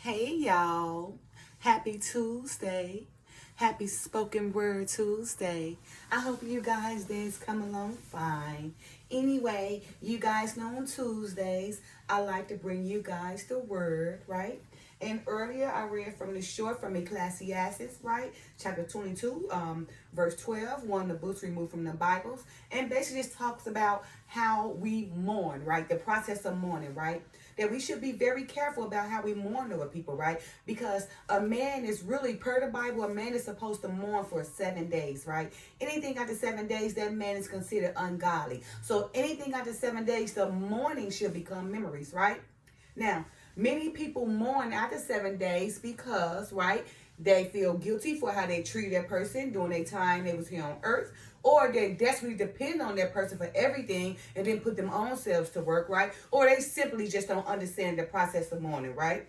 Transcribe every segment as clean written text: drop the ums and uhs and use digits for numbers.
Hey y'all, happy Tuesday. Happy Spoken Word Tuesday. I hope you guys' days come along fine. Anyway, you guys know on Tuesdays, I like to bring you guys the word, right? And earlier I read from the short from Ecclesiastes, right? Chapter 22, verse 12, one of the books removed from the Bibles. And basically just talks about how we mourn, right? The process of mourning, right? That we should be very careful about how we mourn over people, right? Because a man is really, per the Bible, a man is supposed to mourn for 7 days, right? Anything after 7 days, that man is considered ungodly. So anything after 7 days, the mourning should become memories, right? Now, many people mourn after 7 days because, right, they feel guilty for how they treated that person during their time they was here on earth, or they desperately depend on that person for everything and then put them own selves to work, right? Or they simply just don't understand the process of mourning, right?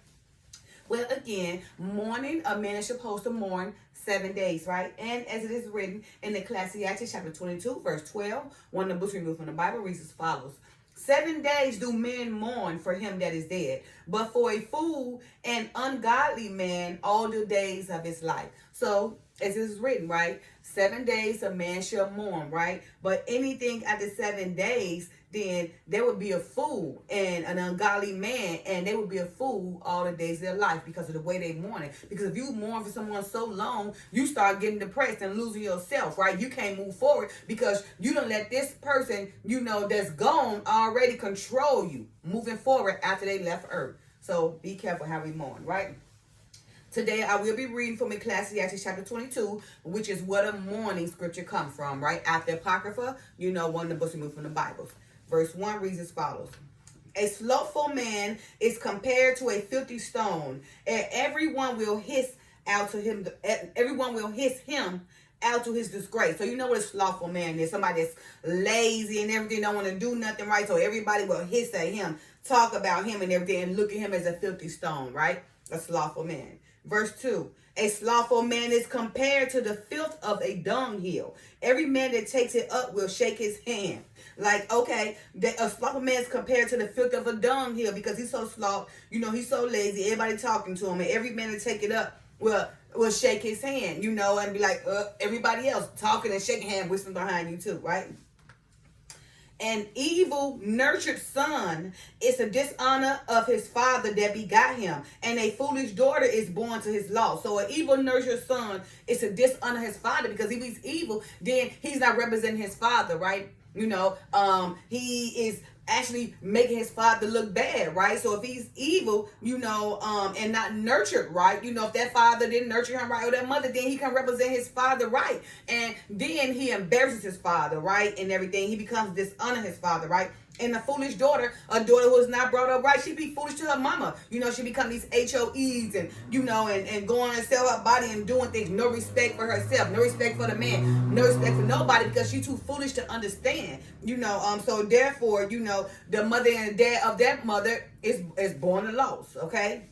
Well, again, mourning, a man is supposed to mourn 7 days, right? And as it is written in Ecclesiastes chapter 22, verse 12, one of the books removed from the Bible reads as follows. 7 days do men mourn for him that is dead, but for a fool and ungodly man all the days of his life. So, as it is written, right? 7 days a man shall mourn, right? But anything after 7 days, then there would be a fool and an ungodly man, and they would be a fool all the days of their life because of the way they mourn it. Because if you mourn for someone so long, you start getting depressed and losing yourself, right? You can't move forward because you don't let this person, that's gone already control you moving forward after they left earth. So be careful how we mourn, right? Today I will be reading from Ecclesiastes chapter 22, which is what a mourning scripture comes from, right? After Apocrypha, one of the books removed from the Bible. Verse 1 reads as follows. A slothful man is compared to a filthy stone, and everyone will hiss him out to his disgrace. So you know what a slothful man is. Somebody that's lazy and everything, don't want to do nothing, right? So everybody will hiss at him, talk about him and everything, and look at him as a filthy stone, right? A slothful man. Verse 2. A slothful man is compared to the filth of a dunghill. Every man that takes it up will shake his hand. Like, okay, a slothful man is compared to the filth of a dunghill because he's so sloth, he's so lazy. Everybody talking to him, and every man that take it up will shake his hand, and be like, everybody else talking and shaking hand, whistling behind you too, right? An evil nurtured son is a dishonor of his father that begot him, and a foolish daughter is born to his loss. So an evil nurtured son is to dishonor his father, because if he's evil, then he's not representing his father, right? He is actually making his father look bad, right? So if he's evil, and not nurtured right, if that father didn't nurture him right, or that mother, then he can represent his father right. And then he embarrasses his father, right? And everything. He becomes dishonor his father, right? And a foolish daughter, a daughter who is not brought up right, she'd be foolish to her mama. She become these HOEs and, and going and sell her body and doing things. No respect for herself, no respect for the man, no respect for nobody, because she's too foolish to understand. So therefore, the mother and dad of that mother is born a loss, okay?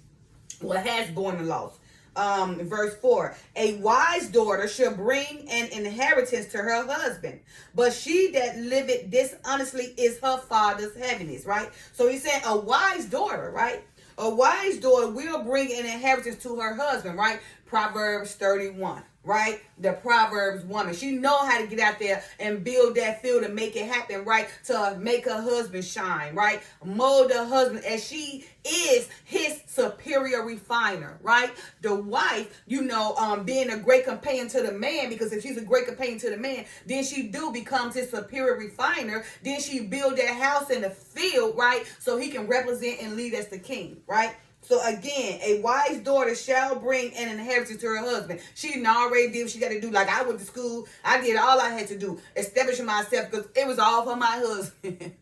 Well, has born a loss. Verse 4, a wise daughter shall bring an inheritance to her husband, but she that liveth dishonestly is her father's heaviness, right? So he's saying a wise daughter, right? A wise daughter will bring an inheritance to her husband, right? Proverbs 31, right? The Proverbs woman. She know how to get out there and build that field and make it happen, right? To make her husband shine, right? Mold her husband as she is his superior refiner, right? The wife, being a great companion to the man, because if she's a great companion to the man, then she becomes his superior refiner. Then she build that house in the field, right? So he can represent and lead as the king, right? So again, a wise daughter shall bring an inheritance to her husband. She already did what she got to do. Like, I went to school, I did all I had to do, establishing myself, because it was all for my husband,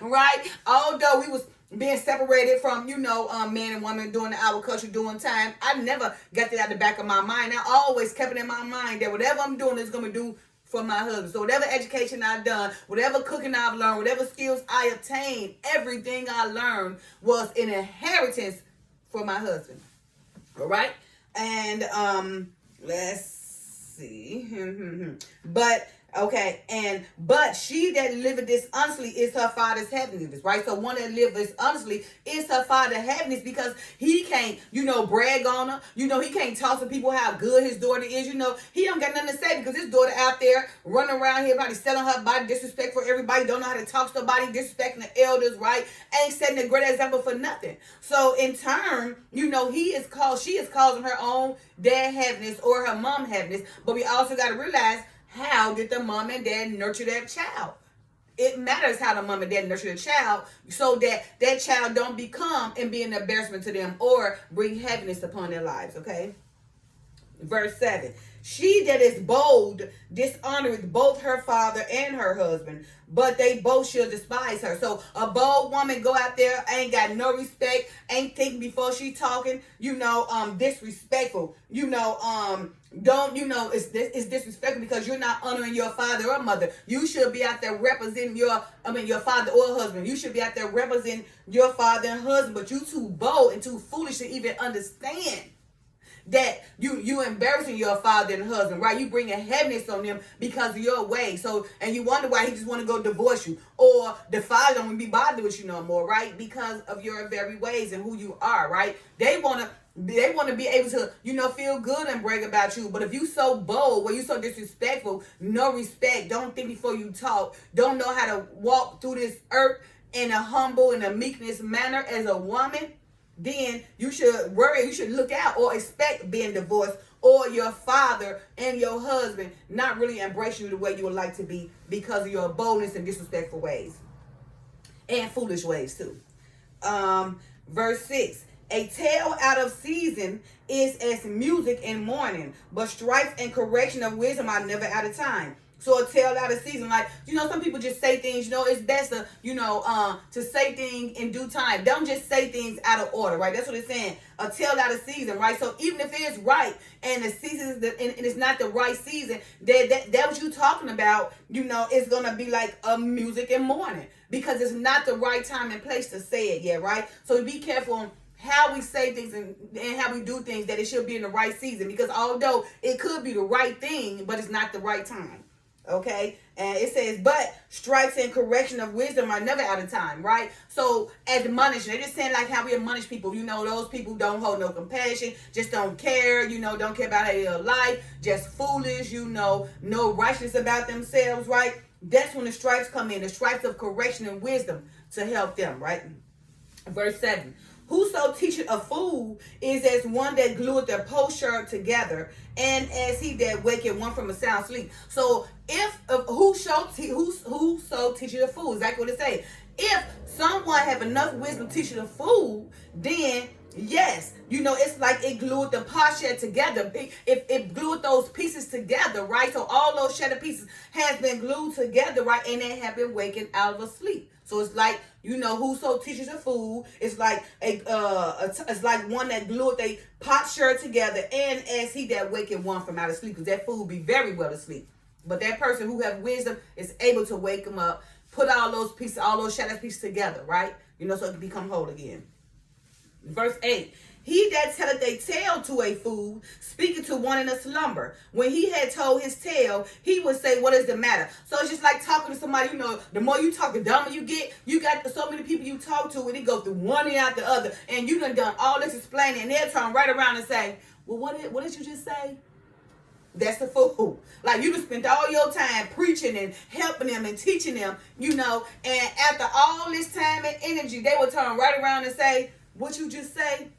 right? Although we was being separated from, man and woman during the agriculture, during time, I never got that out the back of my mind. I always kept it in my mind that whatever I'm doing is going to do for my husband. So whatever education I've done, whatever cooking I've learned, whatever skills I obtained, everything I learned was an inheritance for my husband. All right? And let's see. But Okay, but she that liveth dishonestly is her father's heaviness, right? So one that liveth dishonestly is her father's heaviness, because he can't, brag on her. He can't talk to people how good his daughter is. He don't got nothing to say, because his daughter out there running around here, probably selling her body, disrespect for everybody, don't know how to talk to nobody, disrespecting the elders, right? Ain't setting a great example for nothing. So in turn, she is causing her own dad heaviness or her mom heaviness. But we also got to realize, how did the mom and dad nurture that child? It matters how the mom and dad nurture the child, so that that child don't become and be an embarrassment to them or bring heaviness upon their lives, okay? Verse 7. She that is bold dishonoreth both her father and her husband, but they both shall despise her. So a bold woman go out there, ain't got no respect, ain't thinking before she talking, disrespectful, it's disrespectful, because you're not honoring your father or mother. You should be out there representing your father or husband. You should be out there representing your father and husband, but you too bold and too foolish to even understand that you embarrassing your father and husband, right? You bringing heaviness on them because of your way. So, and you wonder why he just want to go divorce you, or the father don't want to be bothered with you no more, right? Because of your very ways and who you are, right? They want to be able to, feel good and brag about you. But if you so bold, you so disrespectful, no respect, don't think before you talk, don't know how to walk through this earth in a humble and a meekness manner as a woman, then you should worry, you should look out or expect being divorced, or your father and your husband not really embrace you the way you would like to be, because of your boldness and disrespectful ways. And foolish ways too. Verse 6. A tale out of season is as music in mourning, but stripes and correction of wisdom are never out of time. So a tale out of season, like, some people just say things, it's best to, to say things in due time. Don't just say things out of order, right? That's what it's saying. A tale out of season, right? So even if it is right and the season and it's not the right season, that what you're talking about, it's going to be like a music in mourning, because it's not the right time and place to say it yet, right? So be careful on how we say things and how we do things, that it should be in the right season, because although it could be the right thing, but it's not the right time. Okay, and it says, but stripes and correction of wisdom are never out of time, right? So admonition, they're just saying like how we admonish people. Those people don't hold no compassion, just don't care, don't care about their life, just foolish, no righteousness about themselves, right? That's when the stripes come in, the stripes of correction and wisdom to help them, right? Verse 7. Whoso teacheth a fool is as one that glueth their potsherd together, and as he that waketh one from a sound sleep. So whoso teacheth a fool, exactly what it says. If someone have enough wisdom teaching a fool, then yes, it's like it glued the potsherd together. It glued those pieces together, right? So all those shattered pieces has been glued together, right? And they have been waking out of a sleep. So it's like, whoso teaches a fool, it's like it's like one that glued they potsherd together, and as he that waketh one from out of sleep, because that fool be very well asleep. But that person who have wisdom is able to wake him up, put all those pieces, all those shattered pieces together, right? So it can become whole again. Verse 8. He that telleth a tale to a fool, speaking to one in a slumber. When he had told his tale, he would say, what is the matter? So it's just like talking to somebody, the more you talk, the dumber you get. You got so many people you talk to, and it goes through one and out the other, and you done all this explaining, and they'll turn right around and say, well, what did you just say? That's the fool. Like, you just spent all your time preaching and helping them and teaching them, and after all this time and energy, they will turn right around and say, what you just say?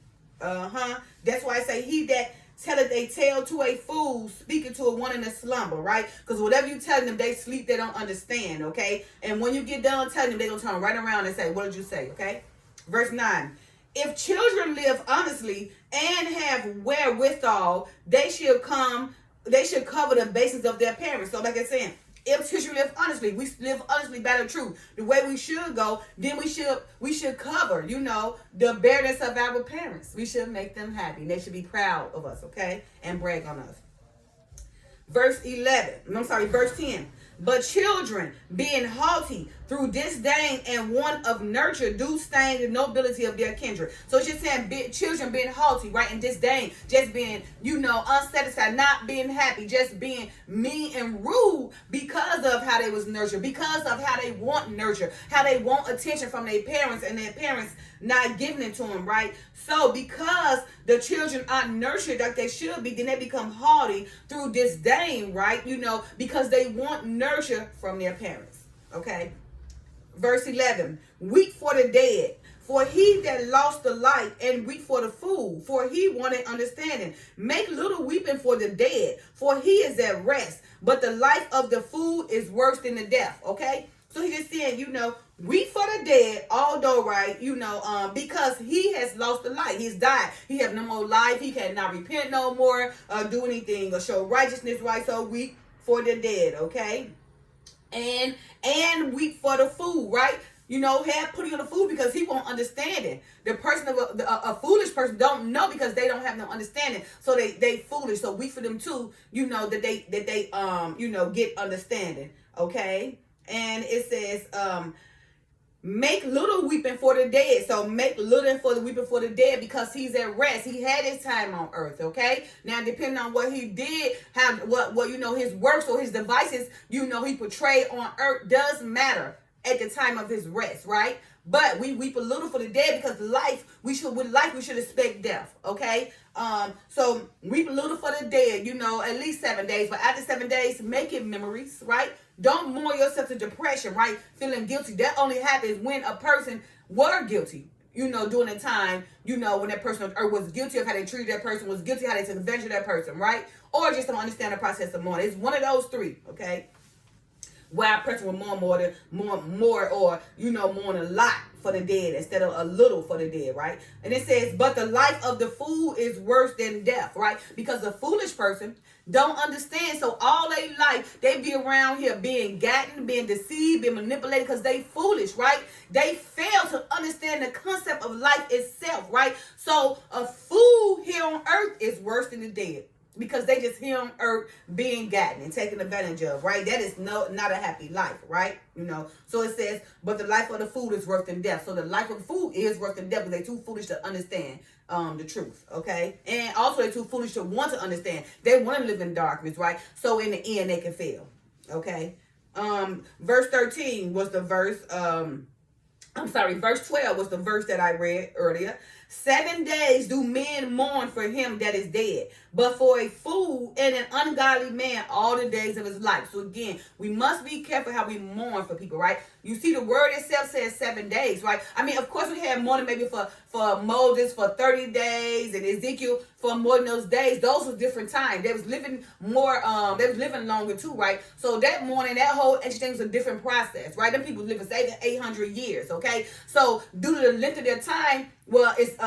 That's why I say, he that telleth a tale to a fool, speaking to a one in a slumber, right? Because whatever you tell them, they sleep, they don't understand, okay? And when you get done telling them, they're going to turn right around and say, what did you say, okay? Verse 9. If children live honestly and have wherewithal, they should cover the bases of their parents. So like I said, if children live honestly, we live honestly by the truth, the way we should go, then we should cover, the barrenness of our parents. We should make them happy. They should be proud of us, okay? And brag on us. Verse 10. But children, being haughty, through disdain and want of nurture do stain the nobility of their kindred. So it's just saying children being haughty, right, and disdain, just being, unsatisfied, not being happy, just being mean and rude because of how they was nurtured, because of how they want nurture, how they want attention from their parents, and their parents not giving it to them, right? So because the children aren't nurtured like they should be, then they become haughty through disdain, right? Because they want nurture from their parents. Okay. Verse 11, weep for the dead, for he that lost the light, and weep for the fool, for he wanted understanding. Make little weeping for the dead, for he is at rest, but the life of the fool is worse than the death. Okay. So he's just saying, weep for the dead, although, right, because he has lost the light. He's died. He has no more life. He cannot repent no more, do anything or show righteousness, right? So weep for the dead, okay? And weep for the fool, right? Have putting on the fool because he won't understand it. The person a foolish person don't know because they don't have no understanding. So they foolish. So weep for them too, that they get understanding, okay? And it says, make little weeping for the dead. So make little for the weeping for the dead because he's at rest. He had his time on earth, okay? Now, depending on what he did, his works or his devices, he portrayed on earth does matter at the time of his rest, right? But we weep a little for the dead because we should expect death, okay? So weep a little for the dead, at least 7 days. But after 7 days, make it memories, right? Don't mourn yourself to depression, right? Feeling guilty. That only happens when a person were guilty, during the time, when that person on earth was guilty of how they treated that person, was guilty how they took advantage of that person, right? Or just don't understand the process of mourning. It's one of those three, okay? Why a person will mourn more or, mourn a lot for the dead instead of a little for the dead, right? And it says, but the life of the fool is worse than death, right? Because the foolish person don't understand. So all their life, they be around here being gotten, being deceived, being manipulated because they foolish, right? They fail to understand the concept of life itself, right? So a fool here on earth is worse than the dead. Because they just here on earth being gotten and taken advantage of, right? That is not a happy life, right? So it says, but the life of the fool is worse than death. So the life of the fool is worse than death because they're too foolish to understand the truth, okay? And also they're too foolish to want to understand. They want to live in darkness, right? So in the end, they can fail, okay? Verse 13 was the verse, verse 12 was the verse that I read earlier. 7 days do men mourn for him that is dead, but for a fool and an ungodly man all the days of his life. So again, we must be careful how we mourn for people, right? You see the word itself says 7 days, right? I mean, of course we had mourning maybe for Moses for 30 days and Ezekiel for more than those days. Those were different times. They was living more, they was living longer too, right? So that mourning, that whole exchange was a different process, right? Them people living 800 years, okay? So due to the length of their time, well, it's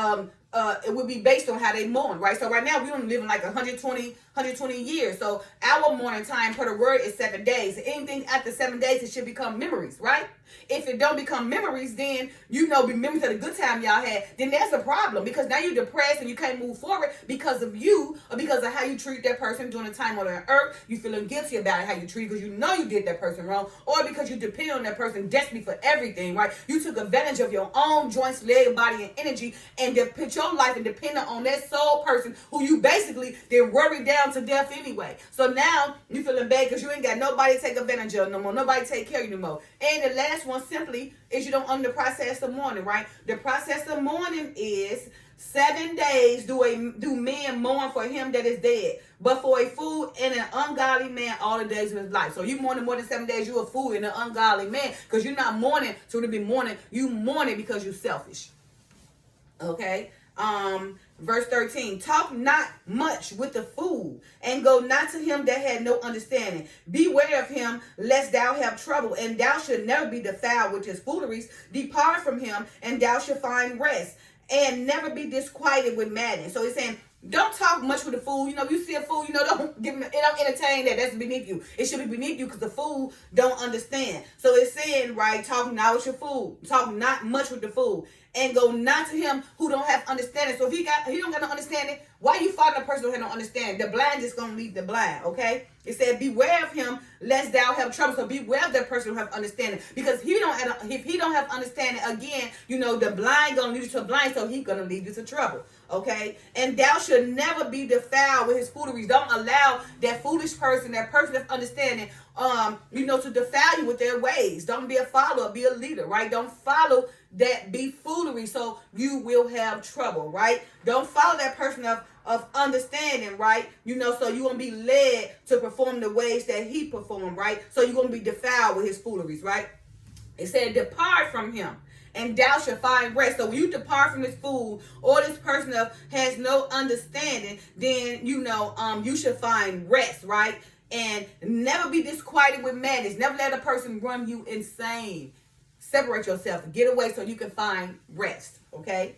it would be based on how they mourn, right? So right now we don't live in like 120 years. So our mourning time per the word is 7 days. Anything after 7 days, it should become memories, right? If it don't become memories, then be memories of the good time y'all had, then that's a problem because now you're depressed and you can't move forward because of you or because of how you treat that person during the time on the earth. You feeling guilty about it, how you treat because you know you did that person wrong, or because you depend on that person desperately for everything, right? You took advantage of your own joints, leg, body, and energy and put your life and dependent on that sole person who you basically did worry down to death anyway. So now you feeling bad because you ain't got nobody to take advantage of no more, nobody take care of you no more. And the last one simply is you don't under the process of mourning, right? The process of mourning is 7 days do men mourn for him that is dead, but for a fool and an ungodly man all the days of his life. So you mourning more than 7 days, you a fool and an ungodly man because you're not mourning to be mourning. You mourning because you're selfish. Okay. Verse 13, talk not much with the fool, and go not to him that had no understanding. Beware of him, lest thou have trouble, and thou should never be defiled with his fooleries. Depart from him, and thou shalt find rest, and never be disquieted with madness. So he's saying, don't talk much with the fool. You see a fool, don't give him, don't entertain that. That's beneath you. It should be beneath you because the fool don't understand. So it's saying, right, talk not with your fool. Talk not much with the fool. and go not to him who don't have understanding. So if he don't got no understanding, why you following a person who have no understanding? The blind just gonna lead the blind, okay? It said, beware of him, lest thou have trouble. So beware of that person who have understanding. Because if he don't have understanding, again, the blind gonna lead you to blind, so he gonna lead you to trouble. Okay? And thou should never be defiled with his fooleries. Don't allow that foolish person, that person of understanding, to defile you with their ways. Don't be a follower, be a leader, right? Don't follow that be foolery, so you will have trouble, right? Don't follow that person of understanding, right? So you won't be led to perform the ways that he performed, right? So you're going to be defiled with his fooleries, right? It said, depart from him, and thou shalt find rest. So when you depart from this fool or this person that has no understanding, then, you should find rest, right? And never be disquieted with madness. Never let a person run you insane. Separate yourself. Get away so you can find rest, okay?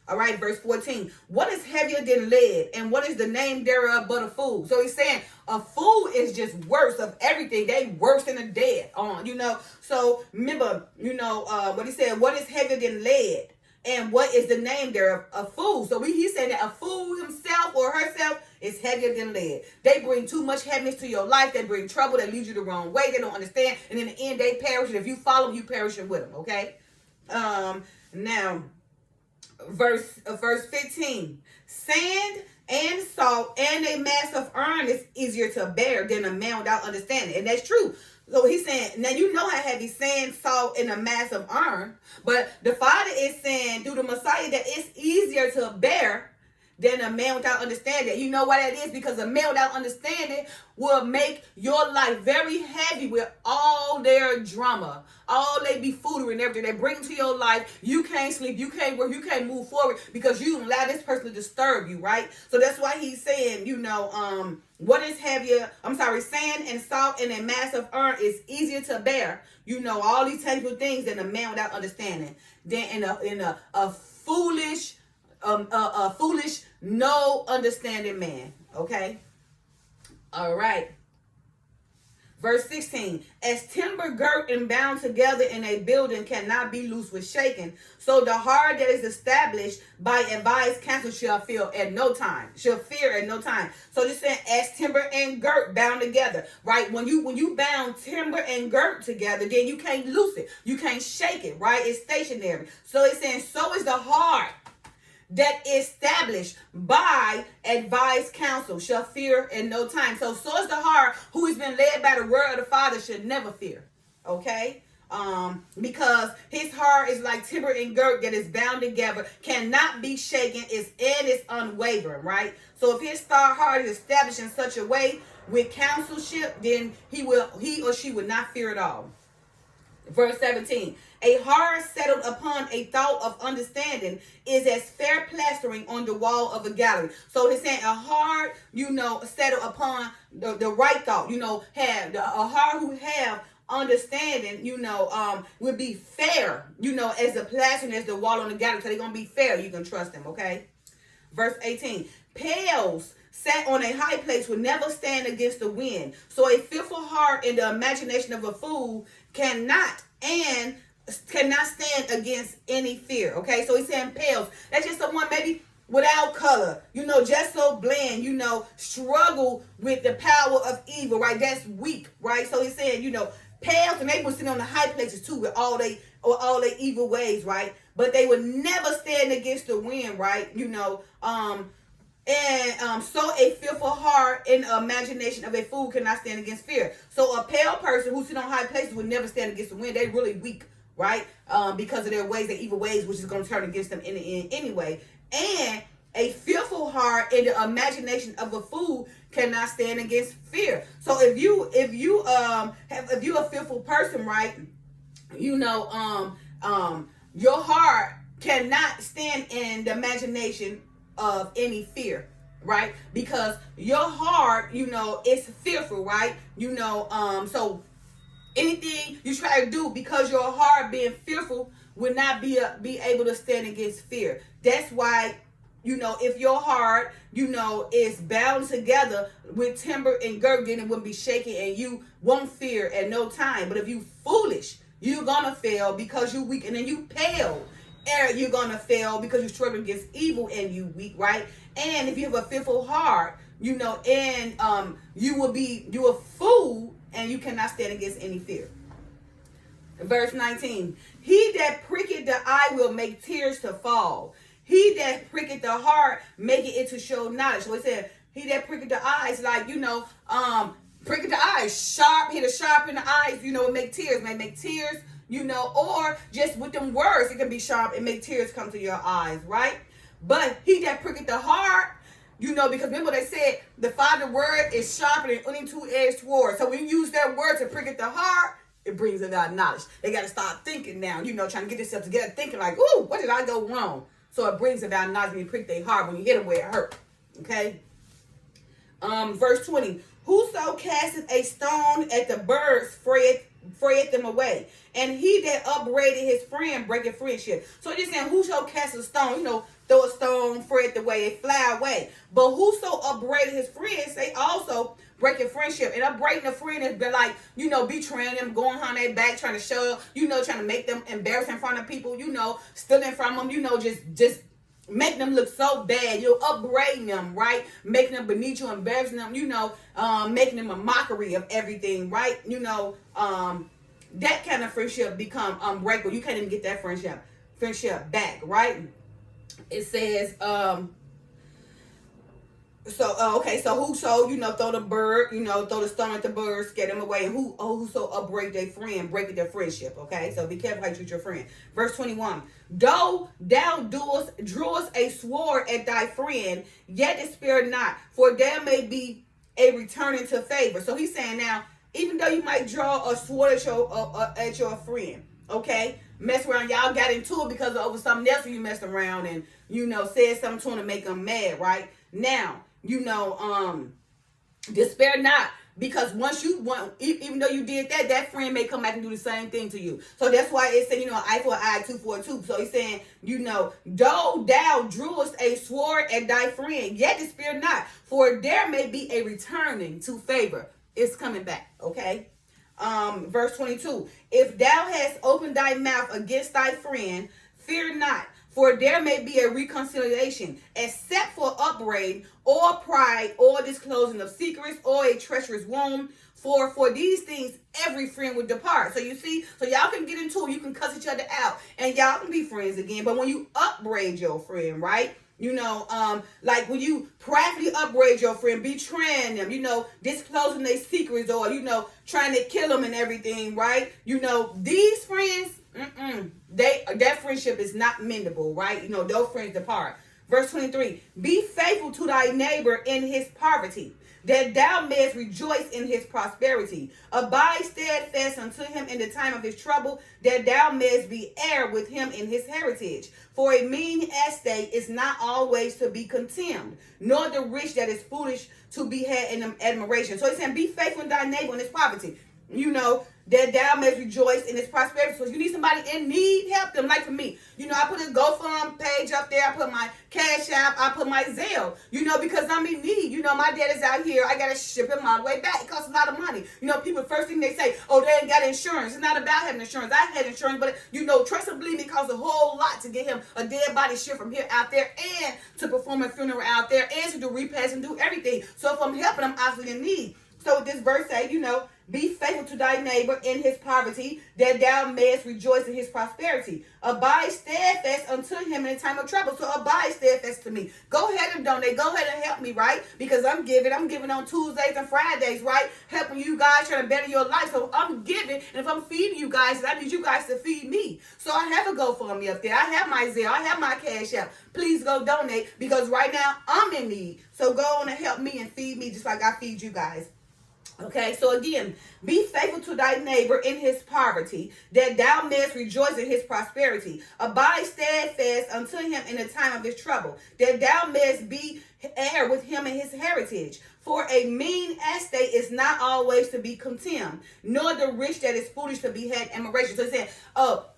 All right, verse 14. What is heavier than lead, and what is the name thereof but a fool? So he's saying a fool is just worse of everything. They worse than the dead. So remember, what he said, what is heavier than lead, and what is the name thereof? A fool. So he said that a fool himself or herself is heavier than lead. They bring too much heaviness to your life. They bring trouble. They lead you the wrong way. They don't understand. And in the end, they perish. And if you follow them, you perish with them. Okay? Now, verse 15. Sand and salt and a mass of iron is easier to bear than a man without understanding. And that's true. So he's saying, now you know how heavy sand, salt, and a mass of iron. But the Father is saying through the Messiah that it's easier to bear than a man without understanding. You know why that is? Because a man without understanding will make your life very heavy with all their drama, all they be foolery and everything they bring to your life. You can't sleep, you can't work, you can't move forward because you allow this person to disturb you, right? So that's why he's saying, what is heavier? Sand and salt and a mass of iron is easier to bear. All these technical things than a man without understanding. Then in a foolish, no understanding man. Okay. All right. Verse 16, as timber girt and bound together in a building cannot be loose with shaking, so the heart that is established by advised counsel shall fear at no time. So just saying, as timber and girt bound together, right? When you bound timber and girt together, then you can't loose it. You can't shake it, right? It's stationary. So it's saying, so is the heart that established by advised counsel shall fear in no time. So is the heart who has been led by the word of the Father should never fear. Okay? Because his heart is like timber and girt that is bound together, cannot be shaken, it's unwavering, right? So if his heart is established in such a way with counselship, then he or she would not fear at all. Verse 17, a heart settled upon a thought of understanding is as fair plastering on the wall of a gallery. So he's saying a heart, settled upon the right thought, have a heart who have understanding, will be fair, as the plastering, as the wall on the gallery. So they're going to be fair. You can trust them, okay? Verse 18, pales sat on a high place will never stand against the wind. So a fearful heart in the imagination of a fool cannot stand against any fear. Okay, so he's saying pales. That's just someone maybe without color, just so bland, struggle with the power of evil, right? That's weak, right? So he's saying, pales, and they were sitting on the high places too with all they evil ways, right? But they would never stand against the wind, right? So a fearful heart in the imagination of a fool cannot stand against fear. So a pale person who sit on high places would never stand against the wind. They're really weak, right? Because of their ways, their evil ways, which is going to turn against them in the end anyway. And a fearful heart in the imagination of a fool cannot stand against fear. So if you a fearful person, right? Your heart cannot stand in the imagination of any fear, right? Because your heart, is fearful, right? So anything you try to do because your heart being fearful will not be able to stand against fear. That's why, if your heart, is bound together with timber and girt, then it wouldn't be shaking and you won't fear at no time. But if you foolish, you're gonna fail because you're weak, and then you pale you're gonna fail because you struggle against evil and you weak, right? And if you have a fearful heart, you know, and you a fool and you cannot stand against any fear. Verse 19, he that pricketh the eye will make tears to fall. He that pricketh the heart make it to show knowledge. So it said, he that pricketh the eyes, like, you know, pricketh the eyes, sharp, hit a sharp in the eyes, you know, may make tears, you know, or just with them words, it can be sharp and make tears come to your eyes, right? But he that pricketh the heart, you know, because remember they said the Father word is sharper than any two-edged sword. So when you use that word to pricketh the heart, it brings about knowledge. They got to start thinking now, you know, trying to get themselves together, thinking like, ooh, what did I go wrong? So it brings about knowledge when you prick their heart, when you hit them where it hurt. Okay? Verse 20. Whoso casteth a stone at the birds frayeth them away. And he that upbraided his friend breaketh friendship. So it's just saying, whoso casts a stone, you know, throw a stone, fray it away, it fly away. But whoso upbraided his friends, they also breaking friendship. And upbraiding a friend is like, you know, betraying them, going on their back, trying to show, you know, trying to make them embarrassed in front of people, you know, stealing from them, you know, just making them look so bad. You're upbraiding them, right? Making them beneath you, embarrassing them, you know, making them a mockery of everything, right? You know, that kind of friendship become unbreakable. You can't even get that friendship back, right? It says, so whoso, you know, throw the bird, you know, throw the stone at the bird, scare them away, and whoso upbraid their friend, break their friendship, okay? So be careful how you treat your friend. Verse 21, though thou drawest a sword at thy friend, yet despair not, for there may be a return into favor. So he's saying now, even though you might draw a sword at your friend, okay? Mess around, y'all got into it because over something else you messed around and, you know, said something to him to make them mad, right? Now, you know, despair not, because once you want, even though you did that, that friend may come back and do the same thing to you. So that's why it's saying, you know, eye for an eye, tooth for a tooth. So he's saying, you know, though thou drewest a sword at thy friend, yet despair not, for there may be a returning to favor. It's coming back, okay? Verse 22, if thou hast opened thy mouth against thy friend, fear not, for there may be a reconciliation, except for upbraid, or pride, or disclosing of secrets, or a treacherous wound. For these things, every friend would depart. So you see, so y'all can get into it, you can cuss each other out, and y'all can be friends again. But when you upbraid your friend, right? You know, like when you privately upbraid your friend, betraying them, you know, disclosing their secrets, or, you know, trying to kill them and everything, right? You know, these friends, that friendship is not mendable, right? You know, those friends depart. Verse 23, be faithful to thy neighbor in his poverty, that thou mayest rejoice in his prosperity. Abide steadfast unto him in the time of his trouble, that thou mayest be heir with him in his heritage. For a mean estate is not always to be contemned, nor the rich that is foolish to be had in admiration. So he's saying, be faithful to thy neighbor in his poverty. You know, that thou mayest rejoice in his prosperity. So if you need somebody in need, help them. Like for me, you know, I put a GoFundMe page up there. I put my Cash App. I put my Zelle, you know, because I'm in need. You know, my dad is out here. I got to ship him all the way back. It costs a lot of money. You know, people, first thing they say, oh, they ain't got insurance. It's not about having insurance. I had insurance, but, you know, trust and believe me, it costs a whole lot to get him a dead body shipped from here out there, and to perform a funeral out there, and to do repasts and do everything. So if I'm helping, I'm obviously in need. So this verse say, you know, be faithful to thy neighbor in his poverty, that thou mayest rejoice in his prosperity. Abide steadfast unto him in the time of trouble. So abide steadfast to me. Go ahead and donate. Go ahead and help me, right? Because I'm giving on Tuesdays and Fridays, right? Helping you guys, trying to better your life. So I'm giving, and if I'm feeding you guys, that means you guys to feed me. So I have a GoFundMe up there. I have my Zelle. I have my Cash App. Please go donate, because right now I'm in need. So go on and help me and feed me just like I feed you guys. Okay, so again, be faithful to thy neighbor in his poverty, that thou mayest rejoice in his prosperity. Abide steadfast unto him in the time of his trouble, that thou mayest be heir with him in his heritage. For a mean estate is not always to be contemned, nor the rich that is foolish to be had admiration. So he said,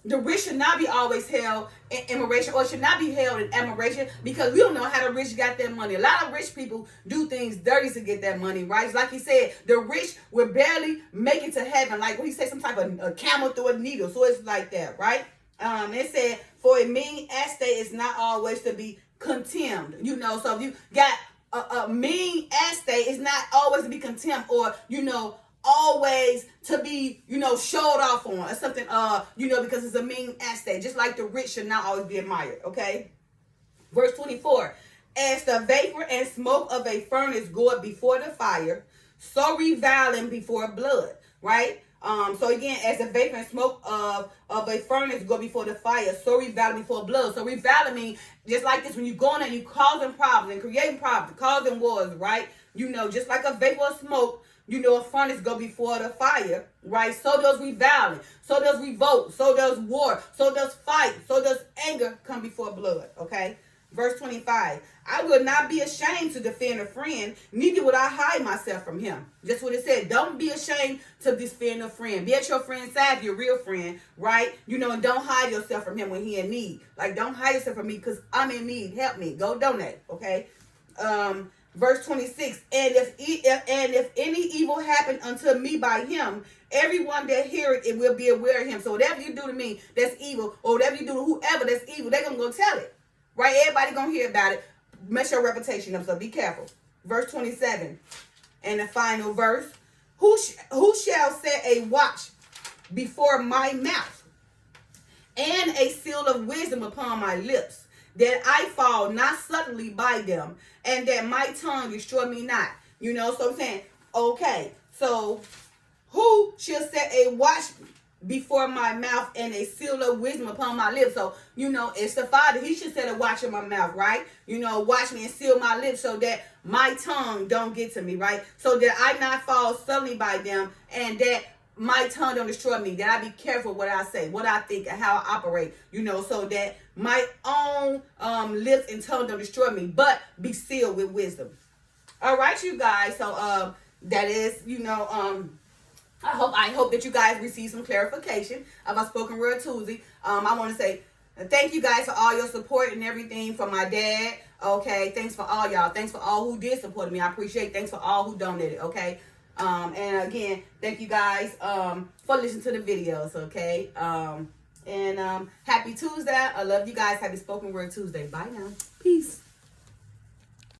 the rich should not be always held in admiration, or should not be held in admiration, because we don't know how the rich got that money. A lot of rich people do things dirty to get that money, right? Like he said, the rich will barely make it to heaven. Like when he said, some type of a camel through a needle. So it's like that, right? It said, for a mean estate is not always to be contemned. You know, so if you got a mean estate, it's not always to be contemned, or, you know, always to be, you know, showed off on, or something, you know, because it's a mean estate. Just like the rich should not always be admired, okay? Verse 24, as the vapor and smoke of a furnace goeth before the fire, so reviling before blood, right? So again, as the vapor and smoke of a furnace go before the fire, so reviling before blood. So reviling means just like this, when you go in and you causing problems and creating problems, causing wars, right? You know, just like a vapor of smoke, you know, a furnace go before the fire, right? So does reviling, so does revolt, so does war, so does fight, so does anger come before blood, okay? Verse 25, I will not be ashamed to defend a friend, neither will I hide myself from him. Just what it said. Don't be ashamed to defend a friend. Be at your friend's side, your real friend, right? You know, and don't hide yourself from him when he in need. Like, don't hide yourself from me because I'm in need. Help me. Go donate, okay? Verse 26, and if any evil happen unto me by him, everyone that heareth it will be aware of him. So whatever you do to me that's evil, or whatever you do to whoever that's evil, they're going to go tell it. Right? Everybody going to hear about it. Mess your reputation up, so be careful. Verse 27, and the final verse. Who shall set a watch before my mouth, and a seal of wisdom upon my lips, that I fall not suddenly by them, and that my tongue destroy me not? You know, so I'm saying, okay, so who shall set a watch before my mouth, and a seal of wisdom upon my lips? So, you know, it's the Father. He should set a watch in my mouth, right? You know, watch me and seal my lips so that my tongue don't get to me, right? So that I not fall suddenly by them, and that my tongue don't destroy me, that I be careful what I say, what I think, and how I operate, you know, so that my own lips and tongue don't destroy me, but be sealed with wisdom. All right, you guys. So that is, you know, I hope that you guys receive some clarification about Spoken Word Tuesday. I want to say thank you guys for all your support and everything from my dad. Okay, thanks for all y'all. Thanks for all who did support me. I appreciate it. Thanks for all who donated. Okay. And again, thank you guys for listening to the videos. Okay. And happy Tuesday. I love you guys. Happy Spoken Word Tuesday. Bye now. Peace.